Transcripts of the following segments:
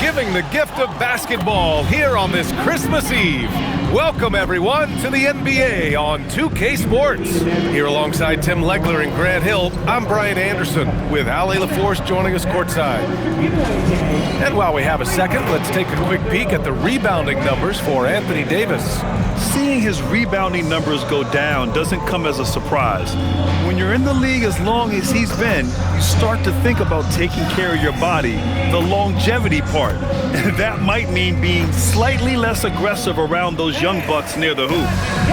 Giving the gift of basketball here on this Christmas Eve. Welcome, everyone, to the NBA on 2K Sports. Here alongside Tim Legler and Grant Hill, I'm Brian Anderson with Ali LaForce joining us courtside. And while we have a second, let's take a quick peek at the rebounding numbers for Anthony Davis. Seeing his rebounding numbers go down doesn't come as a surprise. When you're in the league as long as he's been, you start to think about taking care of your body, the longevity part. And that might mean being slightly less aggressive around those young bucks near the hoop.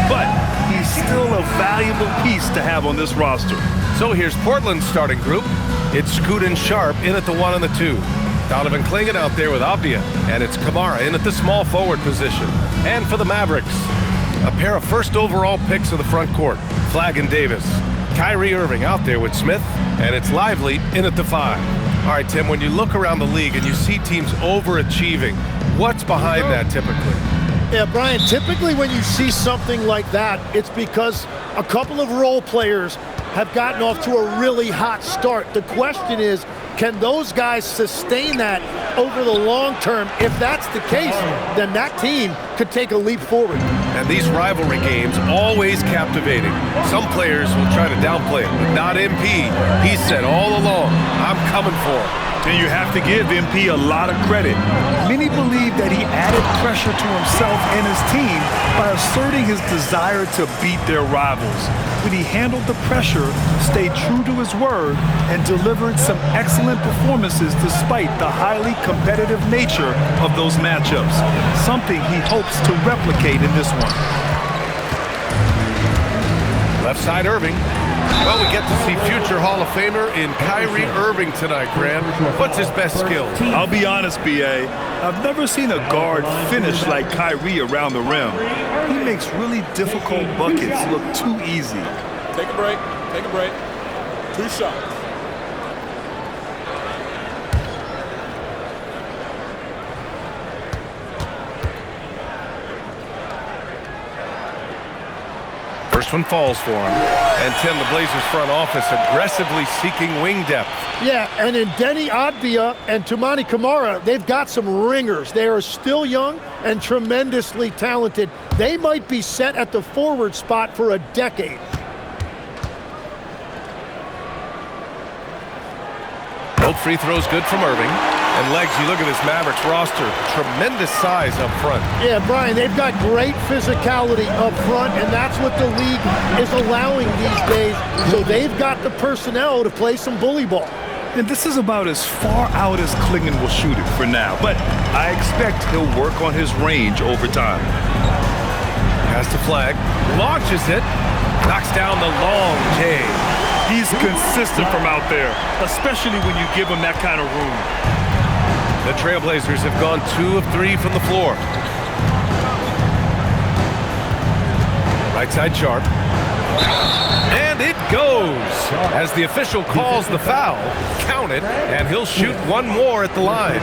But he's still a valuable piece to have on this roster. So here's Portland's starting group. It's Scoot and Sharp in at the 1 and the 2. Donovan Clingan out there with Avdia. And it's Kamara in at the small forward position. And for the Mavericks, a pair of first overall picks of the front court, Flagg and Davis. Kyrie Irving out there with Smith, and it's Lively in at the 5. All right, Tim, when you look around the league and you see teams overachieving, what's behind that typically? Yeah, Brian, typically when you see something like that, it's because a couple of role players have gotten off to a really hot start. The question is, can those guys sustain that over the long term? If that's the case, then that team could take a leap forward. And these rivalry games, always captivating. Some players will try to downplay it, but not MP. He said all along, I'm coming for him. And you have to give MP a lot of credit. Many believe that he added pressure to himself and his team by asserting his desire to beat their rivals. But he handled the pressure, stayed true to his word, and delivered some excellent performances despite the highly competitive nature of those matchups, something he hopes to replicate in this one. Left side Irving. Well, we get to see future Hall of Famer in Kyrie Irving tonight, Grant. What's his best skill? I'll be honest, B.A. I've never seen a guard finish like Kyrie around the rim. He makes really difficult buckets look too easy. Take a break. Take a break. 2 shots. First one falls for him. And Tim, the Blazers front office aggressively seeking wing depth. Yeah, and in Deni Avdia and Toumani Camara, they've got some ringers. They are still young and tremendously talented. They might be set at the forward spot for a decade. Both free throws good from Irving. And Legs, you look at this Mavericks roster, tremendous size up front. Yeah, Brian, they've got great physicality up front, and that's what the league is allowing these days. So they've got the personnel to play some bully ball. And this is about as far out as Clingan will shoot it for now. But I expect he'll work on his range over time. Pass to Flagg, launches it, knocks down the long J. He's consistent from out there, especially when you give him that kind of room. The Trailblazers have gone 2 of 3 from the floor. Right side Sharp. And it goes. As the official calls the foul, count it, and he'll shoot one more at the line.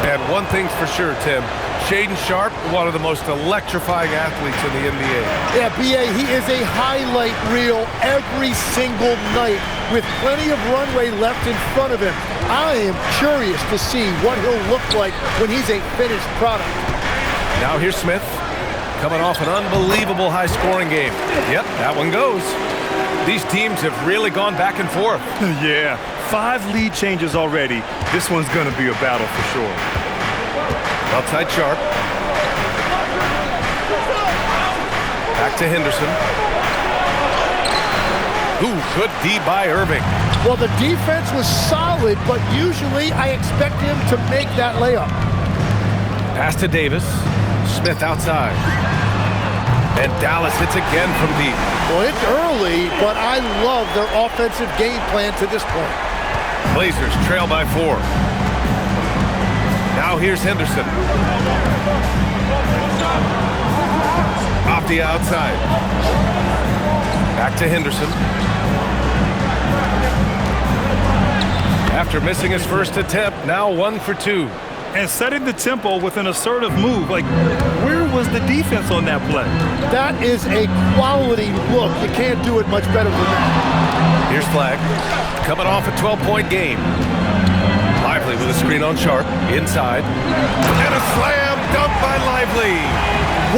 And one thing's for sure, Tim. Shaedon Sharpe, one of the most electrifying athletes in the NBA. Yeah, B.A., he is a highlight reel every single night with plenty of runway left in front of him. I am curious to see what he'll look like when he's a finished product. Now here's Smith, coming off an unbelievable high-scoring game. Yep, that one goes. These teams have really gone back and forth. Yeah, 5 lead changes already. This one's going to be a battle for sure. Outside Sharp. Back to Henderson. Ooh, good D by Irving. Well, the defense was solid, but usually I expect him to make that layup. Pass to Davis. Smith outside. And Dallas hits again from deep. Well, it's early, but I love their offensive game plan to this point. Blazers trail by 4. Now here's Henderson. Off the outside. Back to Henderson. After missing his first attempt, now 1 for 2. And setting the tempo with an assertive move. Like, where was the defense on that play? That is a quality look. You can't do it much better than that. Here's Flag. Coming off a 12-point game. Lively with a screen on Sharp. Inside. And a slam dunk by Lively.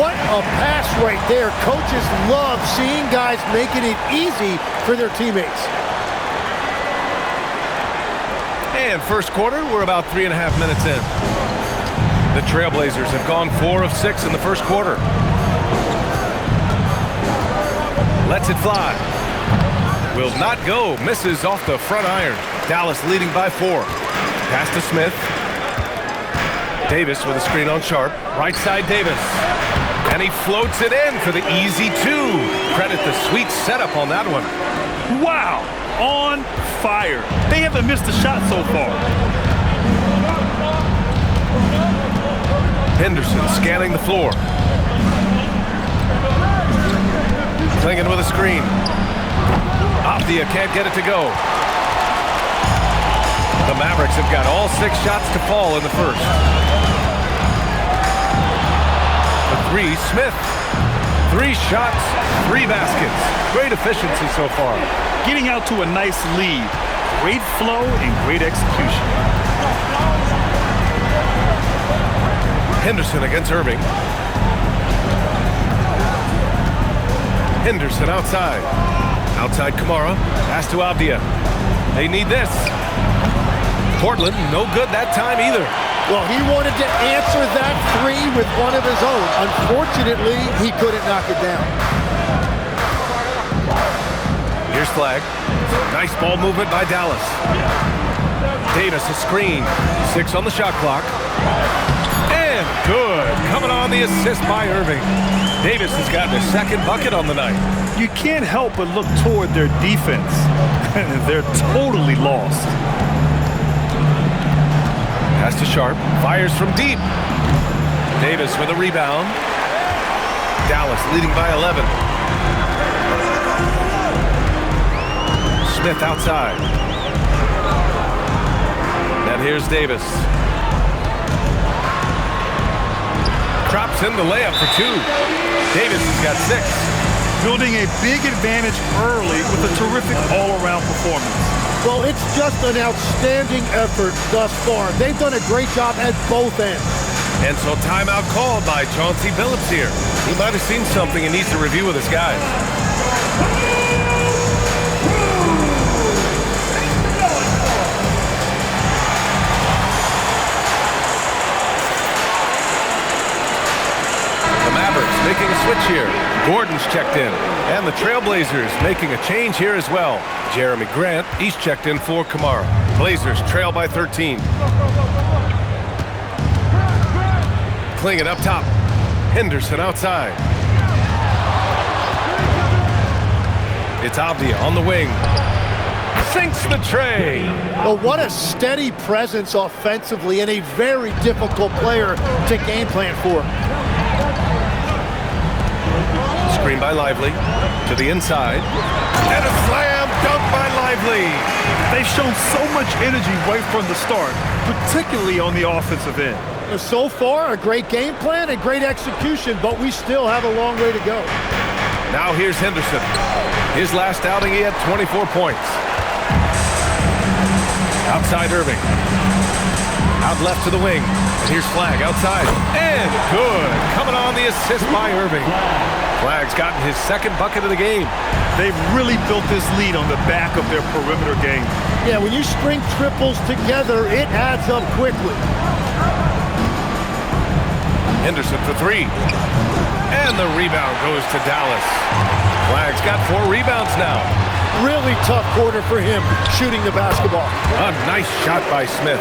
What a pass right there. Coaches love seeing guys making it easy for their teammates. And first quarter, we're about 3.5 minutes in. The Trailblazers have gone 4 of 6 in the first quarter. Lets it fly. Will not go. Misses off the front iron. Dallas leading by 4. Pass to Smith. Davis with a screen on Sharp. Right side Davis. And he floats it in for the easy 2. Credit the sweet setup on that one. Wow, on fire. They haven't missed a shot so far. Henderson scanning the floor. Clingan with a screen. Avdia can't get it to go. The Mavericks have got all 6 shots to fall in the first. The 3, Smith. 3 shots, 3 baskets. Great efficiency so far. Getting out to a nice lead. Great flow and great execution. Henderson against Irving. Henderson outside. Outside Kamara. Pass to Avdia. They need this. Portland, no good that time either. Well, he wanted to answer that 3 with one of his own. Unfortunately, he couldn't knock it down. Here's Flag. Nice ball movement by Dallas. Davis a screen. 6 on the shot clock. And good. Coming on the assist by Irving. Davis has gotten his 2nd bucket on the night. You can't help but look toward their defense. They're totally lost. Pass to Sharp. Fires from deep. Davis with a rebound. Dallas leading by 11. Smith outside. And here's Davis. Drops in the layup for 2. Davis has got 6. Building a big advantage early with a terrific all-around performance. Well, it's just an outstanding effort thus far. They've done a great job at both ends. And so timeout called by Chauncey Billups here. He might have seen something and needs to review with his guys. The Mavericks making a switch here. Gordon's checked in. And the Trailblazers making a change here as well. Jeremy Grant, he's checked in for Kamara. Blazers trail by 13. Clingan up top. Henderson outside. It's Avdia on the wing. Sinks the tray. Well, what a steady presence offensively and a very difficult player to game plan for. Screen by Lively to the inside. And a slam dunk by Lively. They've shown so much energy right from the start, particularly on the offensive end. So far, a great game plan and great execution, but we still have a long way to go. Now here's Henderson. His last outing, he had 24 points. Outside Irving. Out left to the wing. And here's Flag outside. And good. Coming on the assist by Irving. Flag's gotten his 2nd bucket of the game. They've really built this lead on the back of their perimeter game. Yeah, when you string triples together, it adds up quickly. Henderson for 3. And the rebound goes to Dallas. Flag's got 4 rebounds now. Really tough quarter for him shooting the basketball. A nice shot by Smith.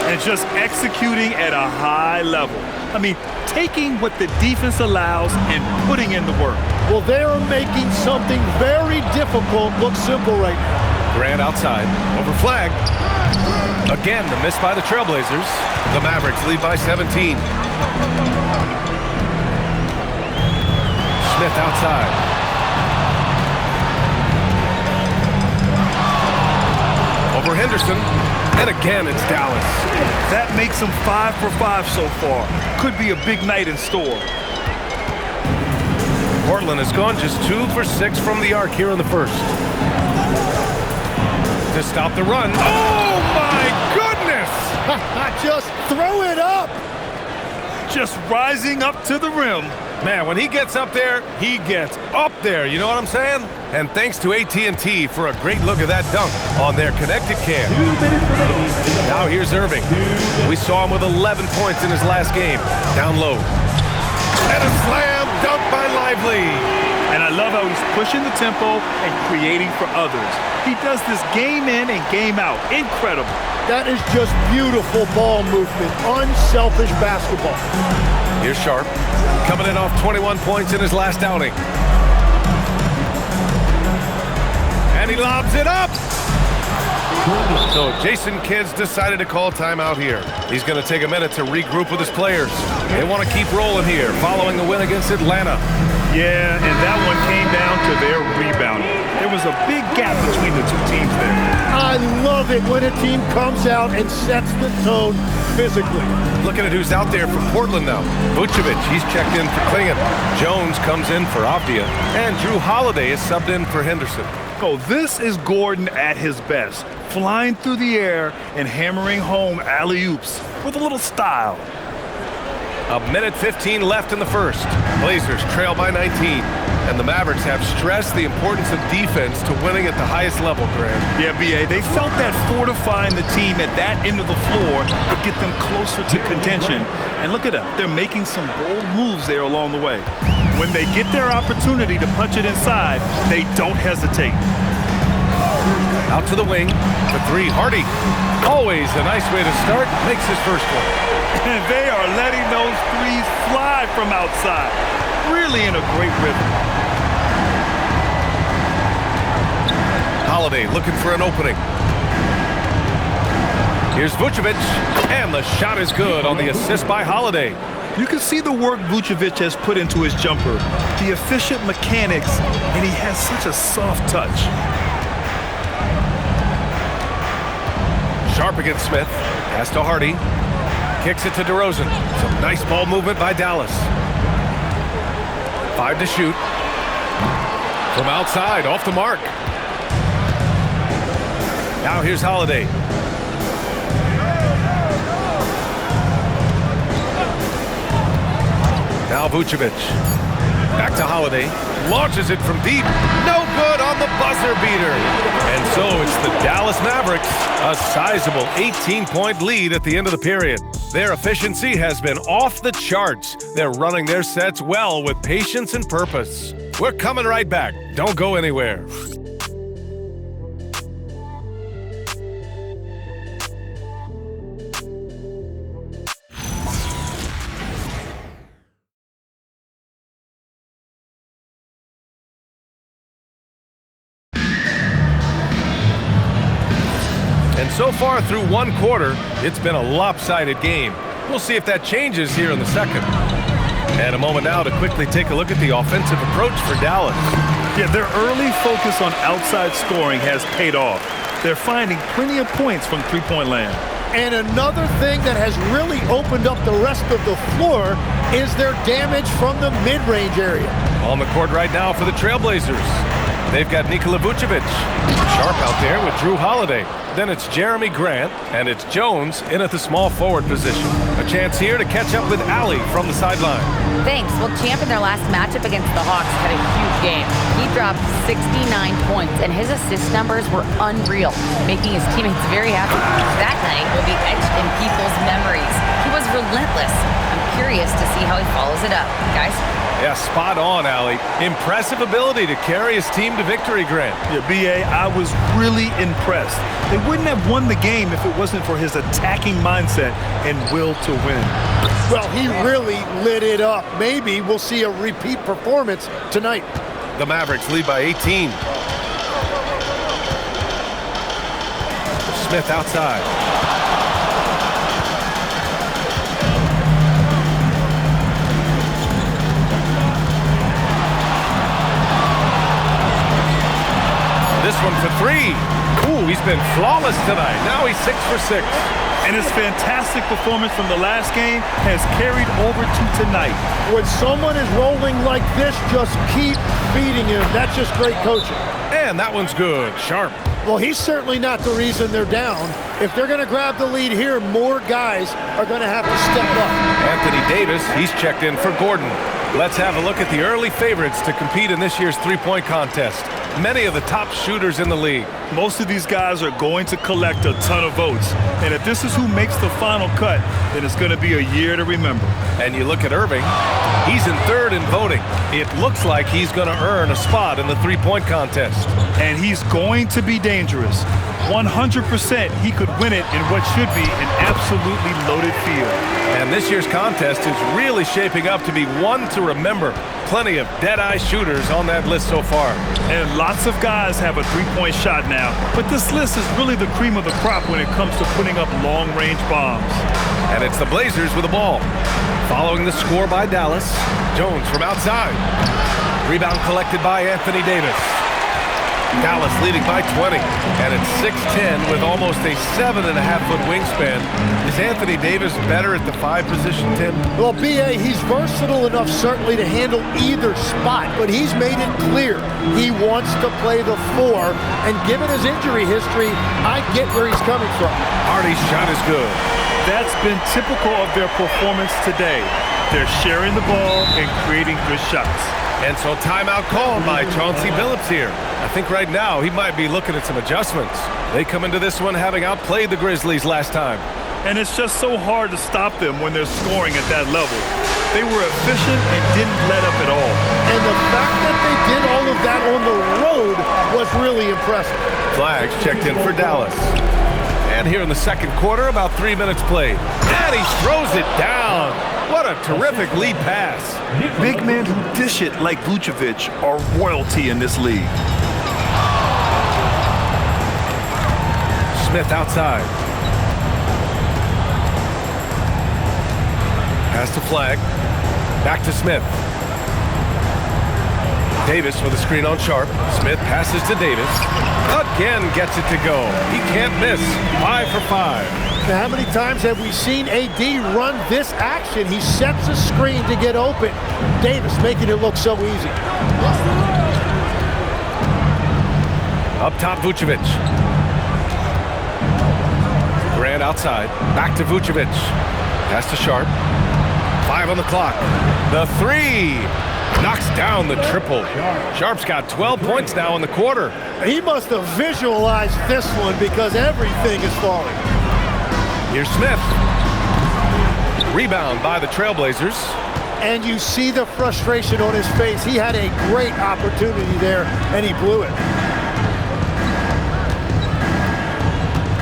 And just executing at a high level. I mean, taking what the defense allows and putting in the work. Well, they're making something very difficult look simple right now. Grant outside. Over Flag. Again, the miss by the Trailblazers. The Mavericks lead by 17. Smith outside. Over Henderson. And again, it's Dallas. That makes them 5 for 5 so far. Could be a big night in store. Portland has gone just 2 for 6 from the arc here in the first. to stop the run. Oh, my goodness! Just throw it up. Just rising up to the rim. Man, when he gets up there, he gets up there. You know what I'm saying? And thanks to AT&T for a great look at that dunk on their connected cam. Now here's Irving. We saw him with 11 points in his last game. Down low. And a slam dunk by Lively. And I love how he's pushing the tempo and creating for others. He does this game in and game out. Incredible. That is just beautiful ball movement. Unselfish basketball. Here's Sharp, coming in off 21 points in his last outing. And he lobs it up! So Jason Kidd's decided to call timeout here. He's going to take a minute to regroup with his players. They want to keep rolling here following the win against Atlanta. Yeah, and that one came down to their rebounding. There was a big gap between the two teams there. I love it when a team comes out and sets the tone physically. Looking at who's out there for Portland now. Vucevic, he's checked in for Klingon. Jones comes in for Avdia. And Drew Holiday is subbed in for Henderson. Oh, this is Gordon at his best. Flying through the air and hammering home alley-oops with a little style. A minute 15 left in the first. Blazers trail by 19. And the Mavericks have stressed the importance of defense to winning at the highest level, Grant. Yeah, B.A., they felt that fortifying the team at that end of the floor would get them closer to contention. And look at them. They're making some bold moves there along the way. When they get their opportunity to punch it inside, they don't hesitate. Out to the wing for three. Hardy, always a nice way to start, makes his first one. And they are letting those threes fly from outside. Really in a great rhythm. Holiday looking for an opening. Here's Vucevic, and the shot is good on the assist by Holiday. You can see the work Vucevic has put into his jumper, the efficient mechanics, and he has such a soft touch. Sharp against Smith, pass to Hardy, kicks it to DeRozan. Some nice ball movement by Dallas. 5 to shoot. From outside, off the mark. Now here's Holiday. Now Vucevic. Back to Holiday. Launches it from deep. No good on the buzzer beater. And so it's the Dallas Mavericks. A sizable 18-point lead at the end of the period. Their efficiency has been off the charts. They're running their sets well with patience and purpose. We're coming right back. Don't go anywhere. And so far through one quarter, it's been a lopsided game. We'll see if that changes here in the second. And a moment now to quickly take a look at the offensive approach for Dallas. Yeah, their early focus on outside scoring has paid off. They're finding plenty of points from three-point land. And another thing that has really opened up the rest of the floor is their damage from the mid-range area. On the court right now for the Trailblazers. They've got Nikola Vucevic. Sharp out there with Drew Holiday. Then it's Jeremy Grant, and it's Jones in at the small forward position. A chance here to catch up with Allie from the sideline. Thanks. Well, Champ in their last matchup against the Hawks had a huge game. He dropped 69 points, and his assist numbers were unreal, making his teammates very happy. That night will be etched in people's memories. He was relentless. I'm curious to see how he follows it up. Guys? Yeah, spot on, Allie. Impressive ability to carry his team to victory, Grant. Yeah, B.A., I was really impressed. They wouldn't have won the game if it wasn't for his attacking mindset and will to win. Well, he really lit it up. Maybe we'll see a repeat performance tonight. The Mavericks lead by 18. Smith outside. This one for three. Ooh, he's been flawless tonight. Now he's 6 for 6. And his fantastic performance from the last game has carried over to tonight. When someone is rolling like this, just keep feeding him. That's just great coaching. And that one's good. Sharp Well, he's certainly not the reason they're down. If they're going to grab the lead here, more guys are going to have to step up. Anthony Davis, he's checked in for Gordon. Let's have a look at the early favorites to compete in this year's three-point contest. Many of the top shooters in the league. Most of these guys are going to collect a ton of votes. And if this is who makes the final cut, then it's going to be a year to remember. And you look at Irving, he's in third in voting. It looks like he's going to earn a spot in the three-point contest. And he's going to be dangerous. 100% he could win it in what should be an absolutely loaded field. And this year's contest is really shaping up to be one to remember. Plenty of dead-eye shooters on that list so far. And lots of guys have a three-point shot now, but this list is really the cream of the crop when it comes to putting up long-range bombs. And it's the Blazers with the ball. Following the score by Dallas, Jones from outside. Rebound collected by Anthony Davis. Dallas leading by 20, and it's 6'10" with almost a 7.5-foot wingspan. Is Anthony Davis better at the 5 position, Tim? Well, B.A., he's versatile enough certainly to handle either spot, but he's made it clear he wants to play the 4, and given his injury history, I get where he's coming from. Hardy's shot is good. That's been typical of their performance today. They're sharing the ball and creating good shots. And so timeout called by Chauncey Billups here. I think right now he might be looking at some adjustments. They come into this one having outplayed the Grizzlies last time. And it's just so hard to stop them when they're scoring at that level. They were efficient and didn't let up at all. And the fact that they did all of that on the road was really impressive. Flags checked in for Dallas. And here in the second quarter, about 3 minutes played. And he throws it down. What a terrific lead pass. Big men who dish it like Vucevic are royalty in this league. Smith outside. Pass to Flag. Back to Smith. Davis with a screen on Sharp. Smith passes to Davis. Again gets it to go. He can't miss. 5 for 5. Now, how many times have we seen AD run this action? He sets a screen to get open. Davis making it look so easy. Up top, Vucevic. Grant outside. Back to Vucevic. Pass to Sharp. 5 on the clock. The 3. Knocks down the triple. Sharp's got 12 points now in the quarter. He must have visualized this one because everything is falling. Here's Smith. Rebound by the Trailblazers. And you see the frustration on his face. He had a great opportunity there, and he blew it.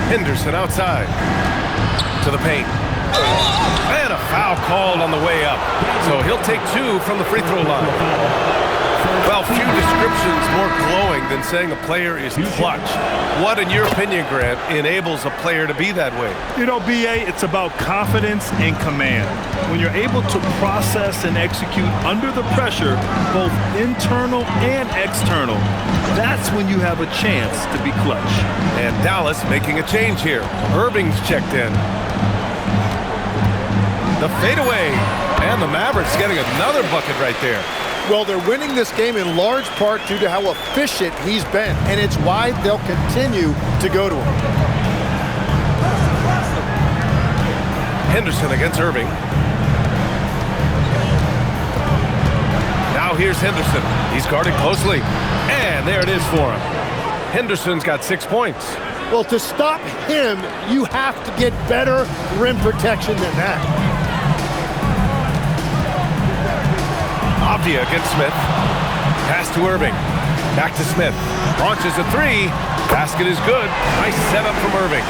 Henderson outside. To the paint. And a foul called on the way up. So he'll take 2 from the free throw line. Well, few descriptions more glowing than saying a player is clutch. What, in your opinion, Grant, enables a player to be that way? You know, B.A., it's about confidence and command. When you're able to process and execute under the pressure, both internal and external, that's when you have a chance to be clutch. And Dallas making a change here. Irving's checked in. The fadeaway. And the Mavericks getting another bucket right there. Well, they're winning this game in large part due to how efficient he's been, and it's why they'll continue to go to him. Henderson against Irving. Now here's Henderson. He's guarded closely. And there it is for him. Henderson's got 6 points. Well, to stop him, you have to get better rim protection than that. Avdia against Smith. Pass to Irving. Back to Smith. Launches a 3. Basket is good. Nice setup from Irving.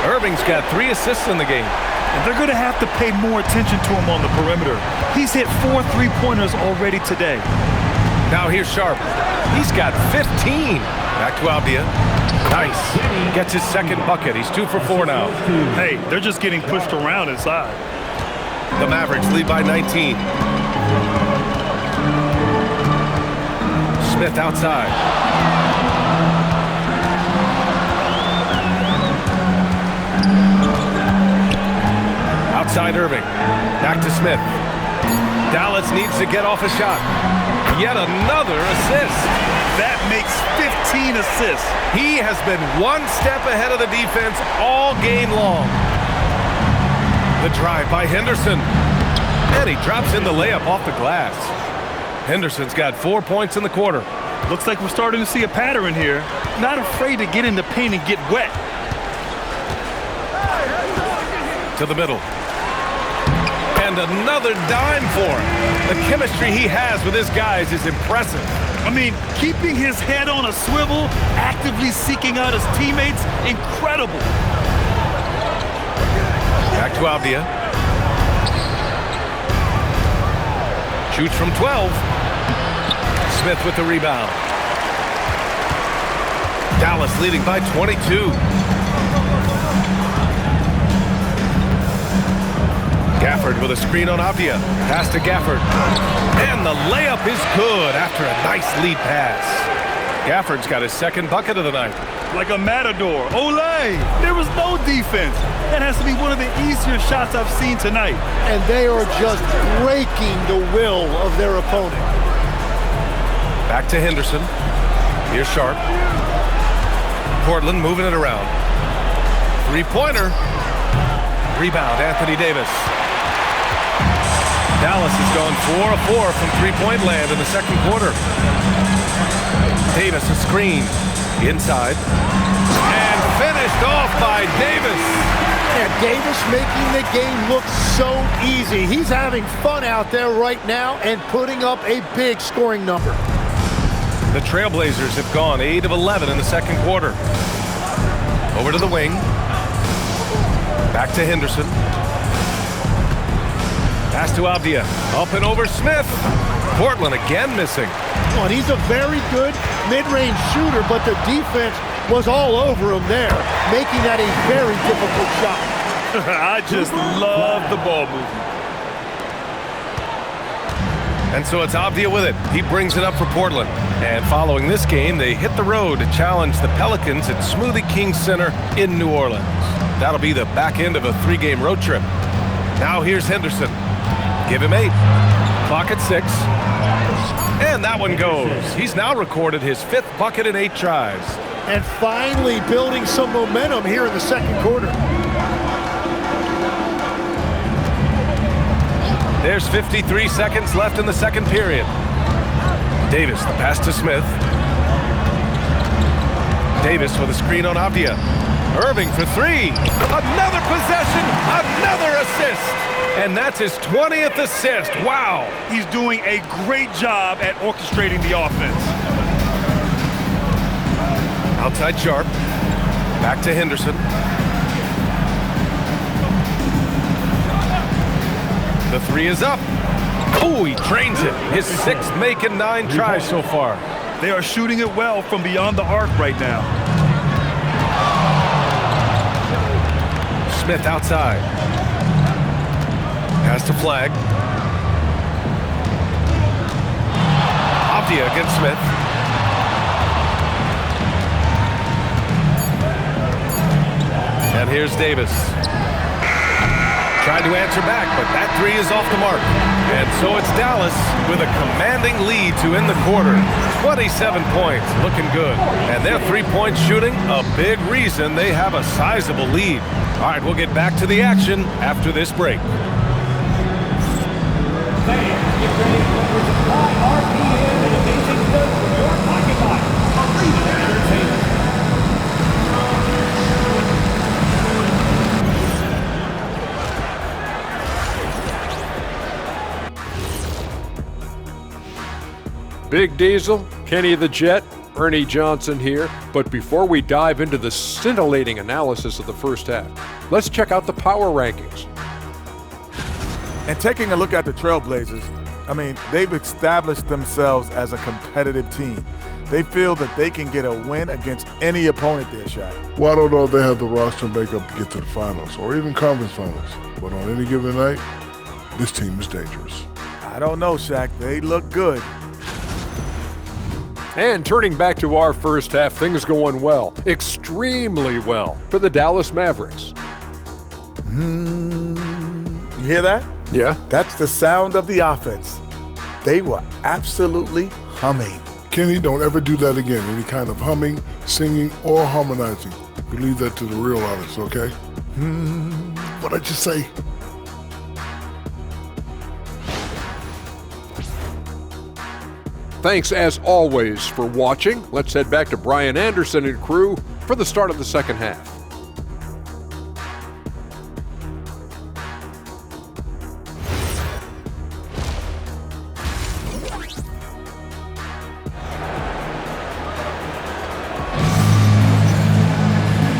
Irving's got 3 assists in the game. And they're going to have to pay more attention to him on the perimeter. He's hit 4 3-pointers already today. Now here's Sharp. He's got 15. Back to Avdia. Nice. Gets his second bucket. He's 2 for 4 now. Hey, they're just getting pushed around inside. The Mavericks lead by 19. Smith outside. Outside Irving. Back to Smith. Dallas needs to get off a shot. Yet another assist. That makes assists. He has been one step ahead of the defense all game long. The drive by Henderson. And he drops in the layup off the glass. Henderson's got 4 points in the quarter. Looks like we're starting to see a pattern here. Not afraid to get in the paint and get wet. To the middle. And another dime for him. The chemistry he has with his guys is impressive. I mean, keeping his head on a swivel, actively seeking out his teammates, incredible. Back to Avdia. Shoots from 12. Smith with the rebound. Dallas leading by 22. Gafford with a screen on Avdia. Pass to Gafford. And the layup is good after a nice lead pass. Gafford's got his second bucket of the night. Like a matador. Olay! There was no defense. That has to be one of the easier shots I've seen tonight. And they are just breaking the will of their opponent. Back to Henderson. Here's Sharp. Portland moving it around. Three-pointer. Rebound, Anthony Davis. Dallas has gone 4 of 4 from three-point land in the second quarter. Davis a screen. Inside. And finished off by Davis. Yeah, Davis making the game look so easy. He's having fun out there right now and putting up a big scoring number. The Trailblazers have gone 8 of 11 in the second quarter. Over to the wing. Back to Henderson. Pass to Avdia. Up and over Smith. Portland again missing. Well, and he's a very good mid-range shooter, but the defense was all over him there, making that a very difficult shot. I just love the ball movement. And so it's Avdia with it. He brings it up for Portland. And following this game, they hit the road to challenge the Pelicans at Smoothie King Center in New Orleans. That'll be the back end of a 3-game road trip. Now here's Henderson. Give him 8. Clock at 6. And that one goes. He's now recorded his 5th bucket in 8 tries. And finally building some momentum here in the second quarter. There's 53 seconds left in the second period. Davis, the pass to Smith. Davis with a screen on Avdia. Irving for 3. Another possession, another assist. And that's his 20th assist. Wow. He's doing a great job at orchestrating the offense. Outside Sharp. Back to Henderson. The 3 is up. Oh, he drains it. His 6th make in 9 tries so far. They are shooting it well from beyond the arc right now. Smith outside. Pass to Flag. Avdia against Smith. And here's Davis. Tried to answer back, but that 3 is off the mark. And so it's Dallas with a commanding lead to end the quarter. 27 points, looking good. And their 3-point shooting, a big reason they have a sizable lead. All right, we'll get back to the action after this break. Big Diesel, Kenny the Jet, Ernie Johnson here. But before we dive into the scintillating analysis of the first half, let's check out the power rankings. And taking a look at the Trailblazers, I mean, they've established themselves as a competitive team. They feel that they can get a win against any opponent they're shot. Well, I don't know if they have the roster makeup to get to the finals or even conference finals. But on any given night, this team is dangerous. I don't know, Shaq. They look good. And turning back to our first half, things going well, extremely well for the Dallas Mavericks. You hear that? Yeah. That's the sound of the offense. They were absolutely humming. Kenny, don't ever do that again. Any kind of humming, singing, or harmonizing. We leave that to the real artists, okay? What'd I just say? Thanks as always for watching. Let's head back to Brian Anderson and crew for the start of the second half.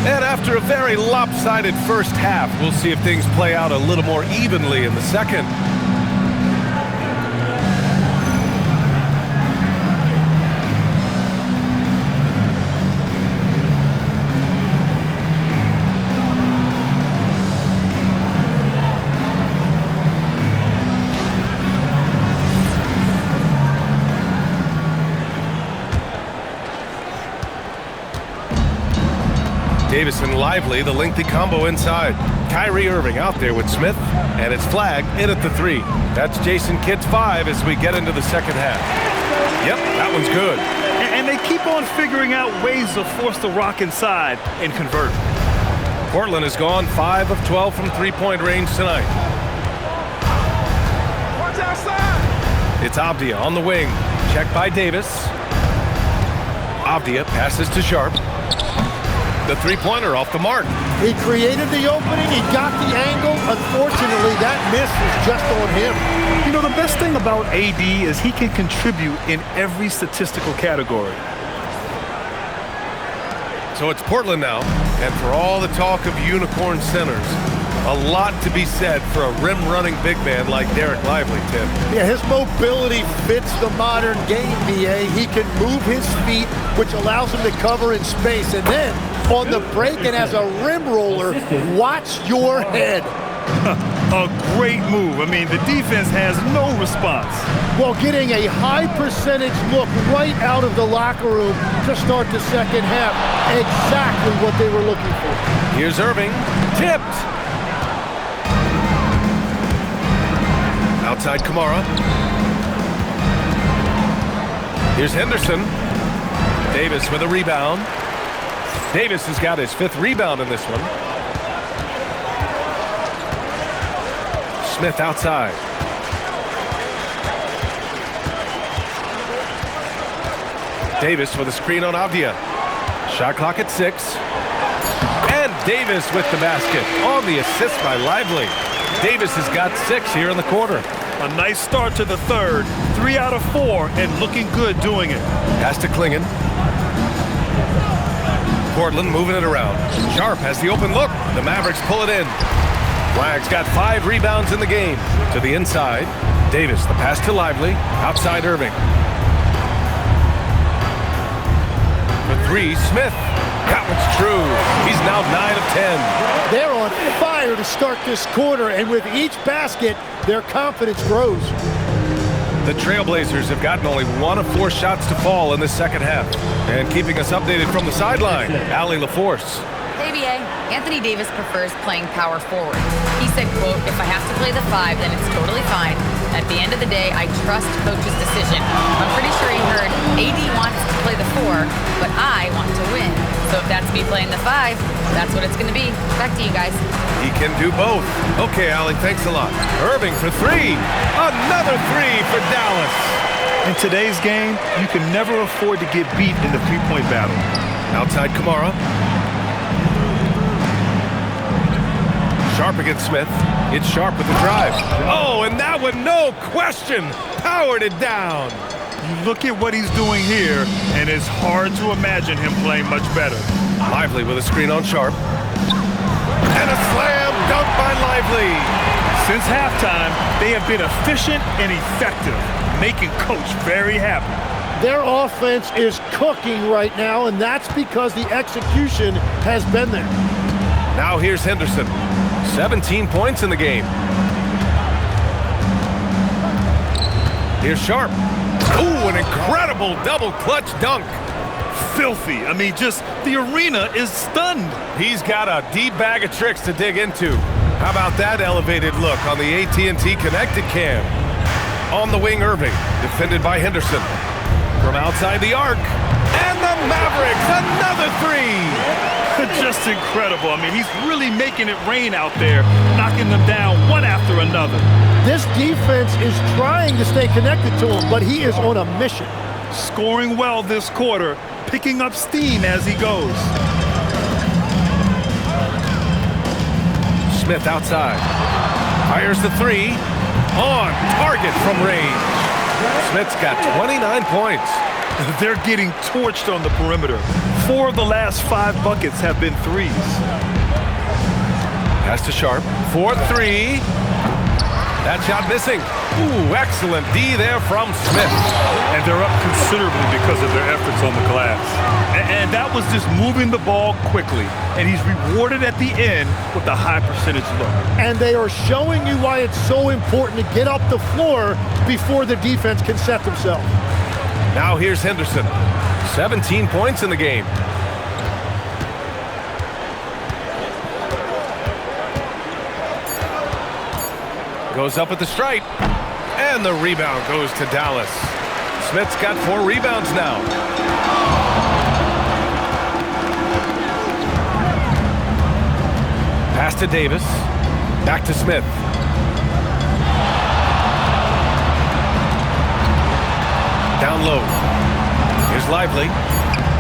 And after a very lopsided first half, we'll see if things play out a little more evenly in the second. Davis and Lively, the lengthy combo inside. Kyrie Irving out there with Smith, and it's flagged in at the 3. That's Jason Kidd's 5 as we get into the second half. Yep, that one's good. And they keep on figuring out ways to force the rock inside and convert. Portland has gone 5 of 12 from three-point range tonight. Watch outside. It's Avdia on the wing. Checked by Davis. Avdia passes to Sharp. The three-pointer off the mark. He created the opening. He got the angle. Unfortunately, that miss was just on him. You know, the best thing about AD is he can contribute in every statistical category. So it's Portland now, and for all the talk of unicorn centers, a lot to be said for a rim-running big man like Derek Lively, Tim. Yeah, his mobility fits the modern game, BA. He can move his feet, which allows him to cover in space. And then, on the break and as a rim roller, watch your head. A great move. I mean, the defense has no response. Well, getting a high percentage look right out of the locker room to start the second half. Exactly what they were looking for. Here's Irving. Tipped. Outside Kamara. Here's Henderson. Davis with a rebound. Davis has got his 5th rebound in this one. Smith outside. Davis with a screen on Avdia. Shot clock at 6. And Davis with the basket on the assist by Lively. Davis has got 6 here in the quarter. A nice start to the third. 3 out of 4 and looking good doing it. Pass to Klingon. Portland moving it around. Sharp has the open look. The Mavericks pull it in. Flag's got 5 rebounds in the game. To the inside. Davis, the pass to Lively. Outside Irving. For 3, Smith. That one's true. He's now 9 of 10. They're on fire to start this quarter, and with each basket, their confidence grows. The Trailblazers have gotten only 1 of 4 shots to fall in the second half. And keeping us updated from the sideline, Allie LaForce. Hey, BA. Anthony Davis prefers playing power forward. He said, quote, "If I have to play the 5, then it's totally fine. At the end of the day, I trust coach's decision." I'm pretty sure he heard AD wants to play the 4, but I want to win. So if that's me playing the 5, that's what it's going to be. Back to you guys. He can do both. Okay, Allie, thanks a lot. Irving for 3. Another 3 for Dallas. In today's game, you can never afford to get beat in the three-point battle. Outside Kamara. Sharp against Smith. It's Sharp with the drive. Oh, and that one, no question, powered it down. You look at what he's doing here, and it's hard to imagine him playing much better. Lively with a screen on Sharp. And a slam dunk by Lively. Since halftime, they have been efficient and effective, making Coach very happy. Their offense is cooking right now, and that's because the execution has been there. Now here's Henderson. 17 points in the game. Here's Sharp. Ooh, an incredible double clutch dunk. Filthy. I mean, just the arena is stunned. He's got a deep bag of tricks to dig into. How about that elevated look on the AT&T Connected Cam? On the wing, Irving, defended by Henderson. from outside the arc. And the Mavericks, another three. Just incredible. I mean, he's really making it rain out there, knocking them down one after another. This defense is trying to stay connected to him, but he is on a mission. Scoring well this quarter, picking up steam as he goes. Smith outside. Fires the three. On target from range. Smith's got 29 points. They're getting torched on the perimeter. 4 of the last 5 buckets have been threes. Pass to Sharp. 4-3. That shot missing. Ooh, excellent D there from Smith. And they're up considerably because of their efforts on the glass. And that was just moving the ball quickly. And he's rewarded at the end with a high percentage look. And they are showing you why it's so important to get up the floor before the defense can set themselves. Now here's Henderson. 17 points in the game. Goes up at the stripe. And the rebound goes to Dallas. Smith's got 4 rebounds now. Pass to Davis. Back to Smith. Down low. Here's Lively.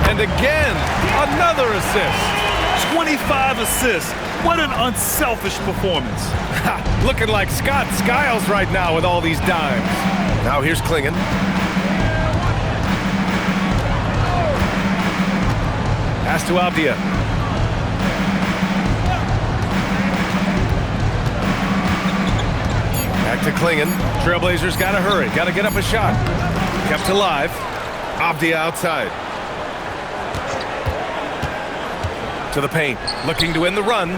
And again, another assist. 25 assists. What an unselfish performance. Looking like Scott Skiles right now with all these dimes. Now here's Klingon. Pass to Avdia. Back to Klingon. Trailblazers got to hurry. Got to get up a shot. Kept alive. Avdia outside. To the paint. Looking to win the run.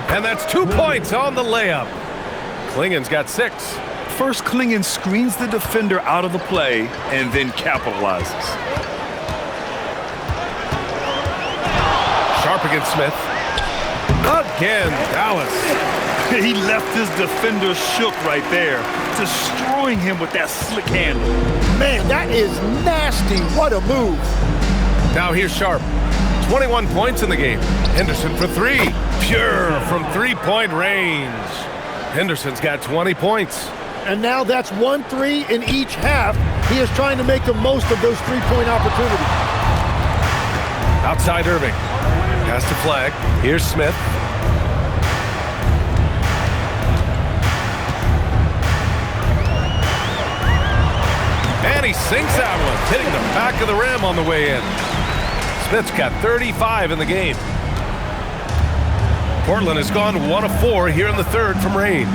And that's 2 points on the layup. Klingon's got 6. First, Klingon screens the defender out of the play and then capitalizes. Sharp against Smith. Again, Dallas. He left his defender shook right there, destroying him with that slick handle. Man, that is nasty. What a move. Now here's Sharp. 21 points in the game. Henderson for 3. Pure from 3-point range. Henderson's got 20 points. And now that's 1-3 in each half. He is trying to make the most of those 3-point opportunities. Outside Irving. Pass to Flag. Here's Smith. And he sinks that one, hitting the back of the rim on the way in. Smith's got 35 in the game. Portland has gone 1 of 4 here in the third from range.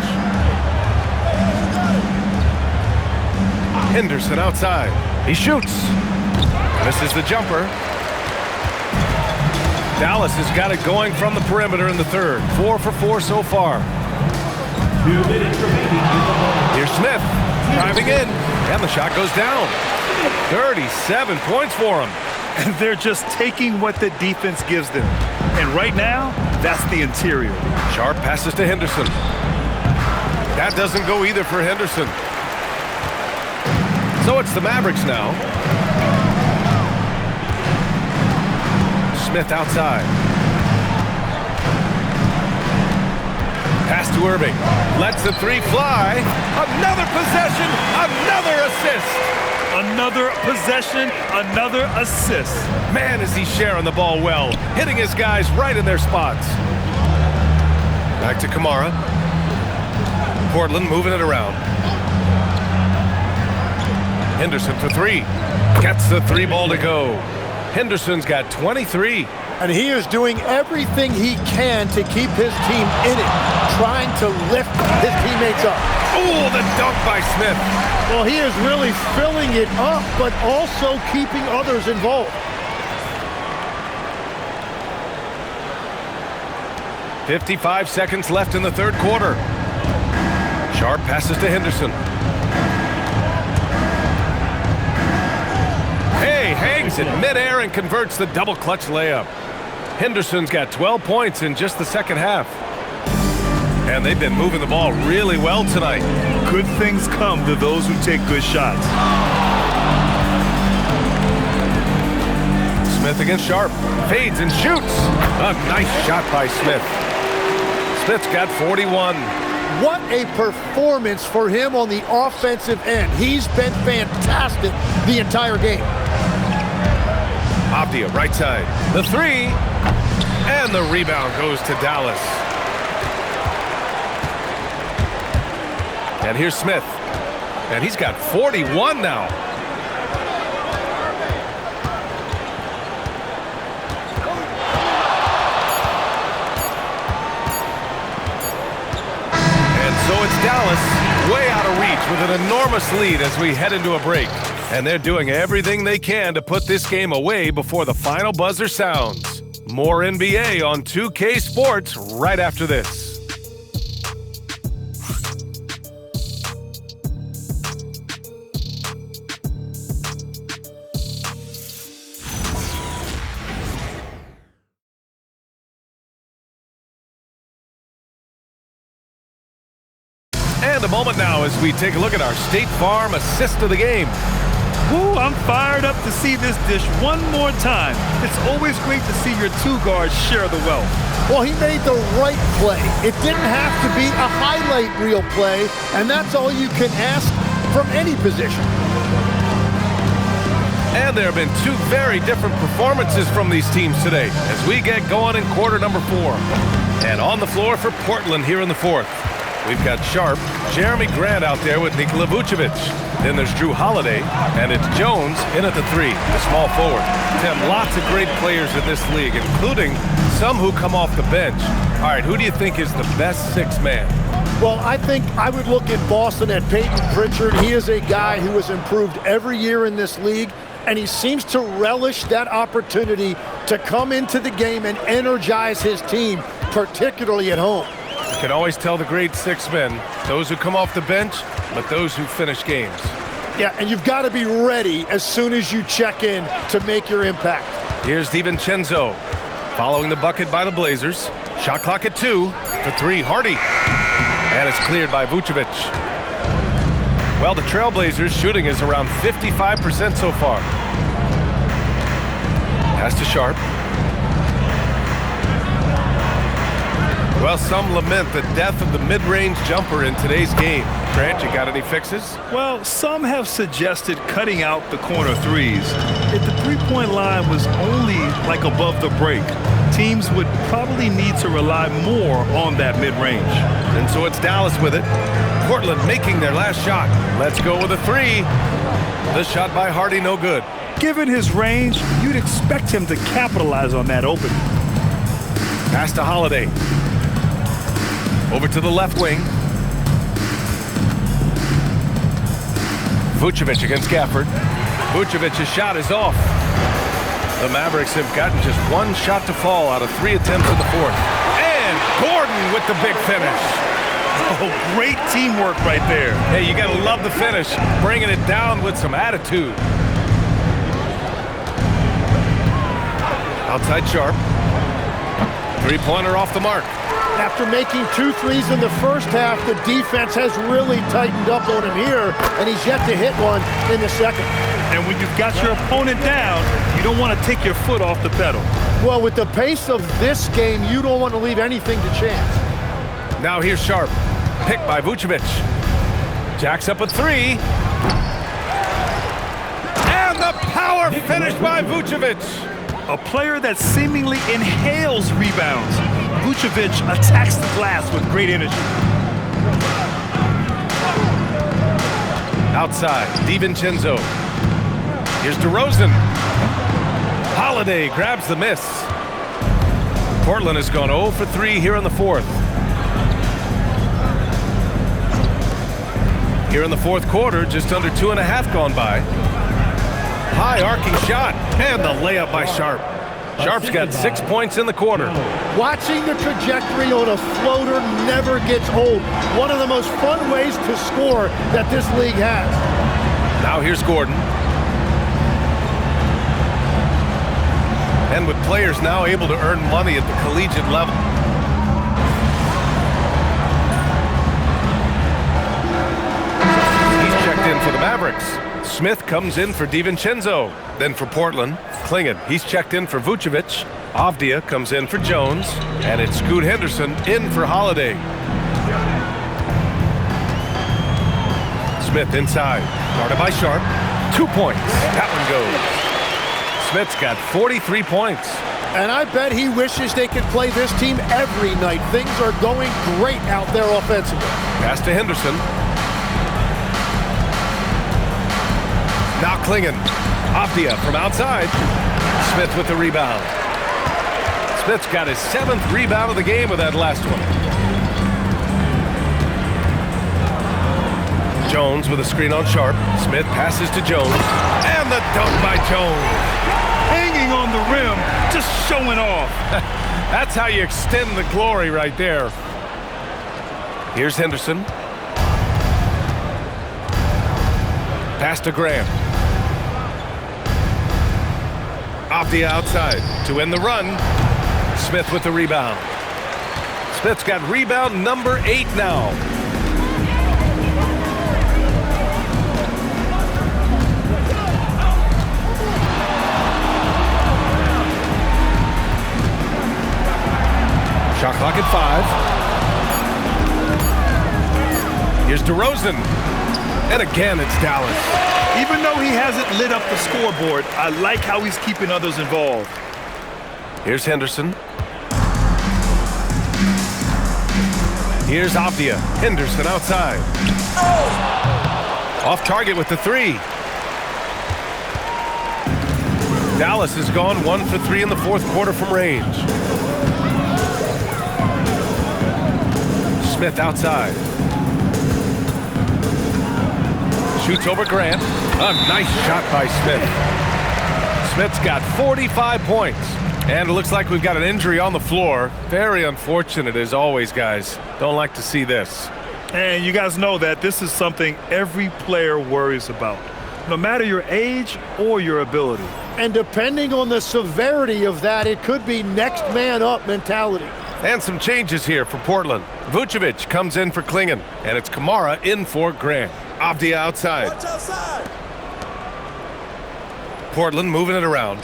Henderson outside. He shoots. Misses the jumper. Dallas has got it going from the perimeter in the third. 4 for 4 so far. 2 minutes remaining. Here's Smith driving in, and the shot goes down. 37 points for him. And they're just taking what the defense gives them. And right now, that's the interior. Sharp passes to Henderson. That doesn't go either for Henderson. So it's the Mavericks now. Smith outside. Pass to Irving. Lets the 3 fly. Another possession, another assist. Another possession, another assist. Man, is he sharing the ball well, hitting his guys right in their spots. Back to Kamara. Portland moving it around. Henderson for 3. Gets the 3 ball to go. Henderson's got 23. And he is doing everything he can to keep his team in it, trying to lift his teammates up. Oh, the dunk by Smith. Well, he is really filling it up, but also keeping others involved. 55 seconds left in the third quarter. Sharp passes to Henderson. Hey, hangs in midair and converts the double clutch layup. Henderson's got 12 points in just the second half. And they've been moving the ball really well tonight. Good things come to those who take good shots. Smith against Sharp. Fades and shoots. A nice shot by Smith. Smith's got 41. What a performance for him on the offensive end. He's been fantastic the entire game. Avdia, right side. The three. And the rebound goes to Dallas. And here's Smith. And he's got 41 now. So it's Dallas way out of reach with an enormous lead as we head into a break. And they're doing everything they can to put this game away before the final buzzer sounds. More NBA on 2K Sports right after this. And a moment now as we take a look at our State Farm assist of the game. Woo, I'm fired up to see this dish one more time. It's always great to see your two guards share the wealth. Well, he made the right play. It didn't have to be a highlight reel play, and that's all you can ask from any position. And there have been two very different performances from these teams today as we get going in quarter number 4. And on the floor for Portland here in the 4th. We've got Sharp, Jeremy Grant out there with Nikola Vucevic. Then there's Drew Holiday, and it's Jones in at the 3, the small forward. Tim, lots of great players in this league, including some who come off the bench. All right, who do you think is the best sixth man? Well, I think I would look in Boston at Peyton Pritchard. He is a guy who has improved every year in this league, and he seems to relish that opportunity to come into the game and energize his team, particularly at home. You can always tell the great six men, those who come off the bench, but those who finish games. Yeah, and you've got to be ready as soon as you check in to make your impact. Here's DiVincenzo following the bucket by the Blazers. Shot clock at 2. The 3, Hardy. And it's cleared by Vucevic. Well, the Trailblazers shooting is around 55% so far. Pass to Sharp. Well, some lament the death of the mid-range jumper in today's game. Grant, you got any fixes? Well, some have suggested cutting out the corner threes. If the three-point line was only like above the break, teams would probably need to rely more on that mid-range. And so it's Dallas with it. Portland making their last shot. Let's go with a 3. The shot by Hardy, no good. Given his range, you'd expect him to capitalize on that opening. Pass to Holiday. Over to the left wing. Vucevic against Gafford. Vucevic's shot is off. The Mavericks have gotten just one shot to fall out of 3 attempts in the 4th. And Gordon with the big finish. Oh, great teamwork right there. Hey, you gotta love the finish. Bringing it down with some attitude. Outside Sharp. Three-pointer off the mark. After making 2 threes in the first half, the defense has really tightened up on him here, and he's yet to hit one in the second. And when you've got your opponent down, you don't want to take your foot off the pedal. Well, with the pace of this game, you don't want to leave anything to chance. Now here's Sharp. Picked by Vucevic. Jacks up a 3. And the power finish by Vucevic. A player that seemingly inhales rebounds. Vucevic attacks the glass with great energy. Outside, DiVincenzo. Here's DeRozan. Holiday grabs the miss. Portland has gone 0 for 3 here in the 4th. Here in the 4th quarter, just under 2.5 gone by. High arcing shot, and the layup by Sharp. Sharp's got 6 points in the quarter. Watching the trajectory on a floater never gets old. One of the most fun ways to score that this league has. Now here's Gordon. And with players now able to earn money at the collegiate level. He's checked in for the Mavericks. Smith comes in for DiVincenzo. Then for Portland, Klingon. He's checked in for Vucevic. Avdia comes in for Jones. And it's Scoot Henderson in for Holiday. Smith inside. Guarded by Sharp. 2 points. That one goes. Smith's got 43 points. And I bet he wishes they could play this team every night. Things are going great out there offensively. Pass to Henderson. Now Klingon. Avdia from outside. Smith with the rebound. Smith's got his 7th rebound of the game with that last one. Jones with a screen on Sharp. Smith passes to Jones. And the dunk by Jones. Hanging on the rim, just showing off. That's how you extend the glory right there. Here's Henderson. Pass to Graham. Avdia outside to end the run. Smith with the rebound. Smith's got rebound number 8 now. Shot clock at 5. Here's DeRozan. And again, it's Dallas. Even though he hasn't lit up the scoreboard, I like how he's keeping others involved. Here's Henderson. Here's Avdia. Henderson outside. Off target with the 3. Dallas has gone 1 for 3 in the 4th quarter from range. Smith outside. Shoots over Grant. A nice shot by Smith. Smith's got 45 points. And it looks like we've got an injury on the floor. Very unfortunate as always, guys. Don't like to see this. And you guys know that this is something every player worries about, no matter your age or your ability. And depending on the severity of that, it could be next man up mentality. And some changes here for Portland. Vucevic comes in for Klingon, and it's Kamara in for Grant. Avdia outside. Watch outside. Portland moving it around.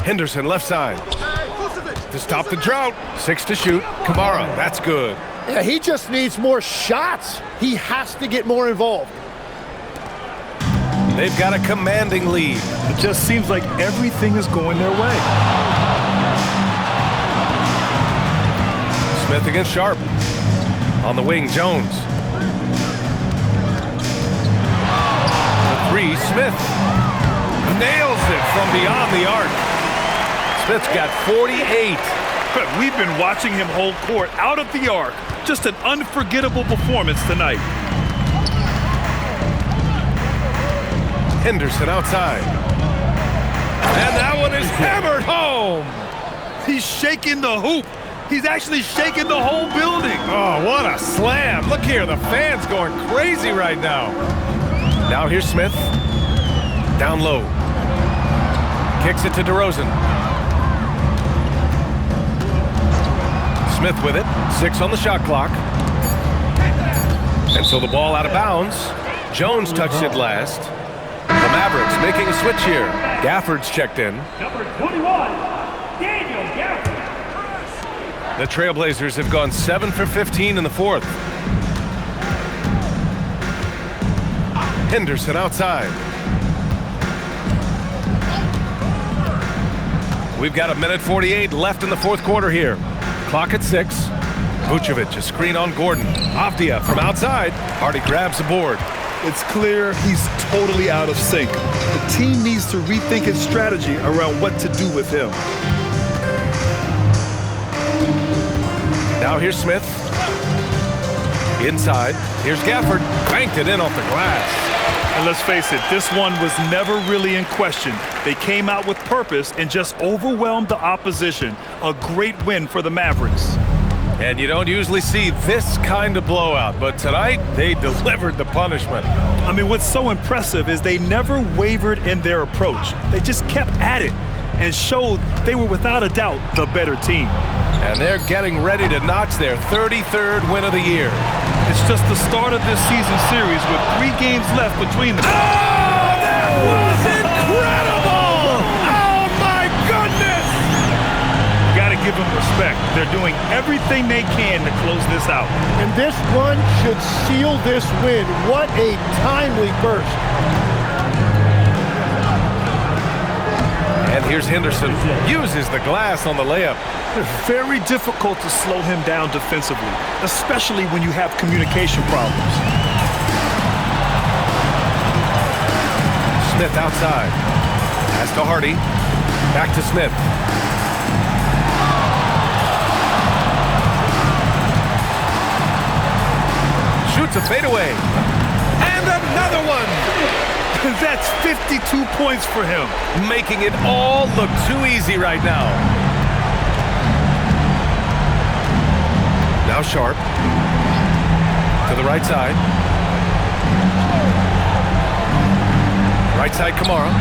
Henderson left side. To stop the drought. 6 to shoot. Kamara, that's good. Yeah, he just needs more shots. He has to get more involved. They've got a commanding lead. It just seems like everything is going their way. Smith against Sharp. On the wing, Jones. The 3, Smith. Nails it from beyond the arc. Smith's got 48. We've been watching him hold court out of the arc. Just an unforgettable performance tonight. Henderson outside. And that one is hammered home. He's shaking the hoop. He's actually shaking the whole building. Oh, what a slam. Look here, the fans going crazy right now. Now here's Smith. Down low. Kicks it to DeRozan. Smith with it. 6 on the shot clock. And so the ball out of bounds. Jones touched it last. The Mavericks making a switch here. Gafford's checked in. Number 21, Daniel Gafford. The Trailblazers have gone 7 for 15 in the 4th. Henderson outside. We've got 1:48 left in the 4th quarter here. Clock at 6. Vucevic, a screen on Gordon. Avdia from outside. Hardy grabs the board. It's clear he's totally out of sync. The team needs to rethink its strategy around what to do with him. Now here's Smith. Inside. Here's Gafford. Banked it in off the glass. And let's face it, this one was never really in question. They came out with purpose and just overwhelmed the opposition. A great win for the Mavericks. And you don't usually see this kind of blowout, but tonight they delivered the punishment. I mean, what's so impressive is they never wavered in their approach. They just kept at it and showed they were without a doubt the better team. And they're getting ready to notch their 33rd win of the year. It's just the start of this season series with 3 games left between them. Oh, that was incredible! Oh, my goodness! Got to give them respect. They're doing everything they can to close this out. And this run should seal this win. What a timely burst. And here's Henderson. Uses the glass on the layup. It's very difficult to slow him down defensively, especially when you have communication problems. Smith outside. Pass to Hardy. Back to Smith. Shoots a fadeaway. And another one. That's 52 points for him. Making it all look too easy right now. Now Sharp. To the right side. Right side Kamara.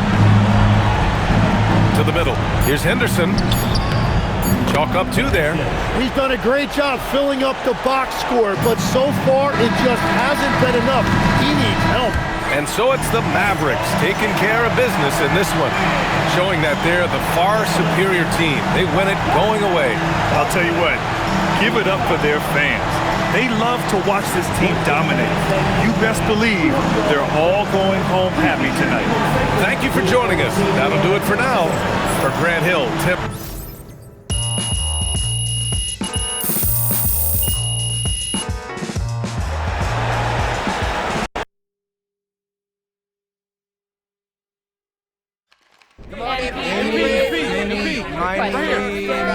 To the middle. Here's Henderson. Chalk up 2 there. He's done a great job filling up the box score, but so far it just hasn't been enough. He needs help. And so it's the Mavericks taking care of business in this one, showing that they're the far superior team. They win it going away. I'll tell you what, give it up for their fans. They love to watch this team dominate. You best believe they're all going home happy tonight. Thank you for joining us. That'll do it for now. For Grant Hill, Tim.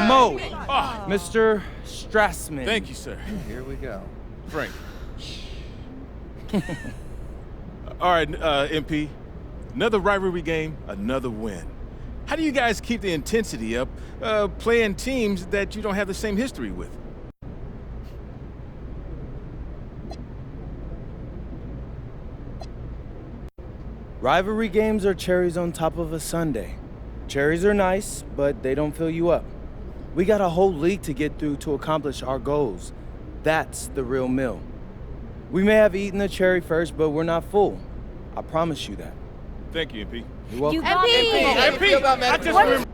Mo, Mr. Strassman. Thank you, sir. Here we go. Frank. All right, MP. Another rivalry game, another win. How do you guys keep the intensity up playing teams that you don't have the same history with? Rivalry games are cherries on top of a sundae. Cherries are nice, but they don't fill you up. We got a whole league to get through to accomplish our goals. That's the real meal. We may have eaten the cherry first, but we're not full. I promise you that. Thank you, MP. You're welcome. MP! MP! I just remember.